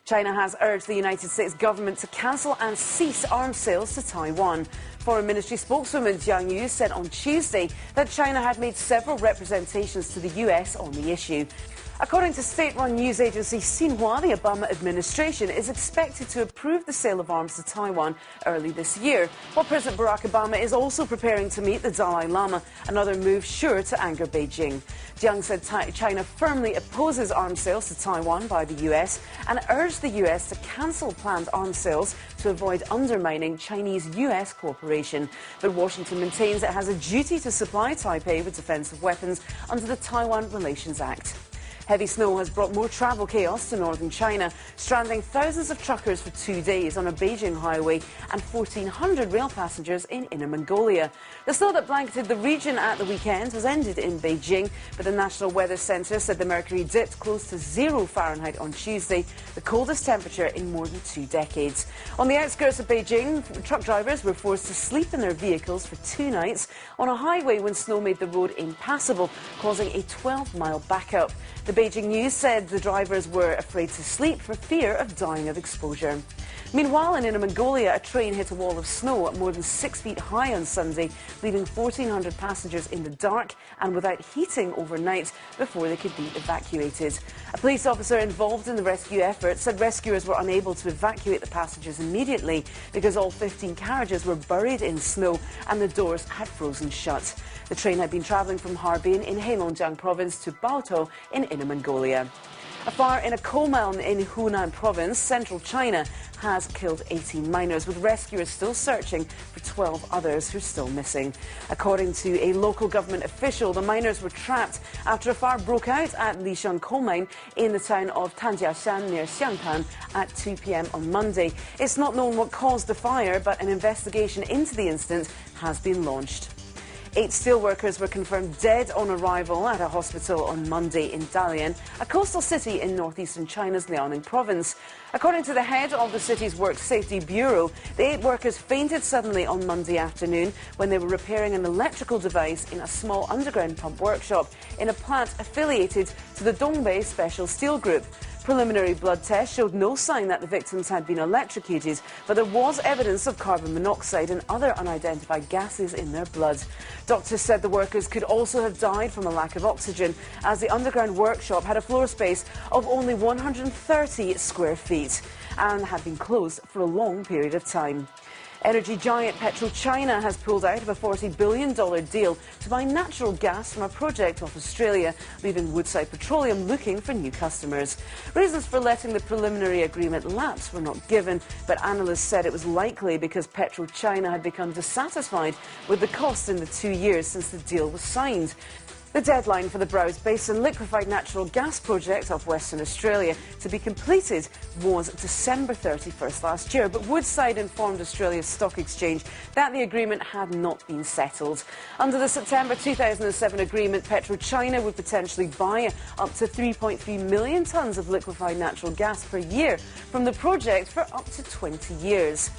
China has urged the United States government to cancel and cease arms sales to Taiwan. Foreign Ministry spokeswoman Jiang Yu said on Tuesday that China had made several representations to the US on the issue. According to state-run news agency Xinhua, the Obama administration is expected to approve the sale of arms to Taiwan early this year, while President Barack Obama is also preparing to meet the Dalai Lama, another move sure to anger Beijing. Jiang said China firmly opposes arms sales to Taiwan by the US and urged the US to cancel planned arms sales to avoid undermining Chinese-US cooperation. But Washington maintains it has a duty to supply Taipei with defensive weapons under the Taiwan Relations Act. Heavy snow has brought more travel chaos to northern China, stranding thousands of truckers for 2 days on a Beijing highway and 1,400 rail passengers in Inner Mongolia. The snow that blanketed the region at the weekend has ended in Beijing, but the National Weather Centre said the mercury dipped close to 0 Fahrenheit on Tuesday, the coldest temperature in more than 2 decades. On the outskirts of Beijing, truck drivers were forced to sleep in their vehicles for 2 nights on a highway when snow made the road impassable, causing a 12-mile backup. The Beijing News said the drivers were afraid to sleep for fear of dying of exposure. Meanwhile, in Inner Mongolia, a train hit a wall of snow more than 6 feet high on Sunday, leaving 1,400 passengers in the dark and without heating overnight before they could be evacuated. A police officer involved in the rescue effort said rescuers were unable to evacuate the passengers immediately because all 15 carriages were buried in snow and the doors had frozen shut. The train had been travelling from Harbin in Heilongjiang province to Baotou in Inner Mongolia. A fire in a coal mine in Hunan province, central China, has killed 18 miners, with rescuers still searching for 12 others who are still missing. According to a local government official, the miners were trapped after a fire broke out at Lisheng coal mine in the town of Tanjiashan near Xiangtan at 2 p.m. on Monday. It's not known what caused the fire, but an investigation into the incident has been launched. 8 steelworkers were confirmed dead on arrival at a hospital on Monday in Dalian, a coastal city in northeastern China's Liaoning province. According to the head of the city's Work Safety Bureau, the 8 workers fainted suddenly on Monday afternoon when they were repairing an electrical device in a small underground pump workshop in a plant affiliated to the Dongbei Special Steel Group. Preliminary blood tests showed no sign that the victims had been electrocuted, but there was evidence of carbon monoxide and other unidentified gases in their blood. Doctors said the workers could also have died from a lack of oxygen, as the underground workshop had a floor space of only 130 square feet and had been closed for a long period of time. Energy giant PetroChina has pulled out of a $40 billion deal to buy natural gas from a project off Australia, leaving Woodside Petroleum looking for new customers. Reasons for letting the preliminary agreement lapse were not given, but analysts said it was likely because PetroChina had become dissatisfied with the cost in the 2 years since the deal was signed. The deadline for the Browse Basin liquefied natural gas project off Western Australia to be completed was December 31st last year, but Woodside informed Australia's stock exchange that the agreement had not been settled. Under the September 2007 agreement, PetroChina would potentially buy up to 3.3 million tonnes of liquefied natural gas per year from the project for up to 20 years.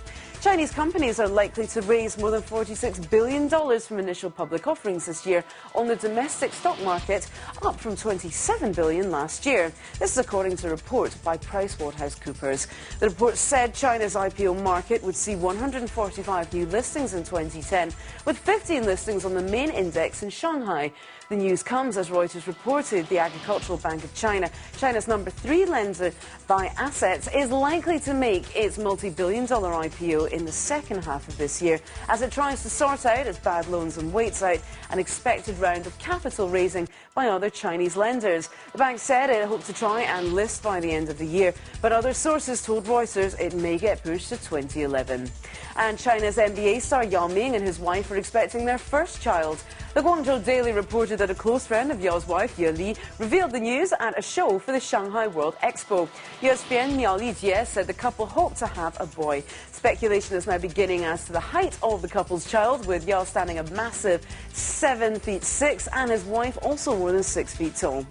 Chinese companies are likely to raise more than $46 billion from initial public offerings this year on the domestic stock market, up from $27 billion last year. This is according to a report by PricewaterhouseCoopers. The report said China's IPO market would see 145 new listings in 2010, with 15 listings on the main index in Shanghai. The news comes as Reuters reported the Agricultural Bank of China, China's number 3 lender by assets, is likely to make its multi-billion-dollar IPO in the second half of this year as it tries to sort out its bad loans and waits out an expected round of capital raising by other Chinese lenders. The bank said it hoped to try and list by the end of the year, but other sources told Reuters it may get pushed to 2011. And China's NBA star Yao Ming and his wife are expecting their first child. The Guangzhou Daily reported that a close friend of Yao's wife, Ye Li, revealed the news at a show for the Shanghai World Expo. ESPN Miao Lijie said the couple hope to have a boy. Speculation is now beginning as to the height of the couple's child, with Yao standing a massive 7'6" and his wife also more than 6 feet tall.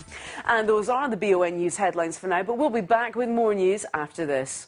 And those are the BON News headlines for now, but we'll be back with more news after this.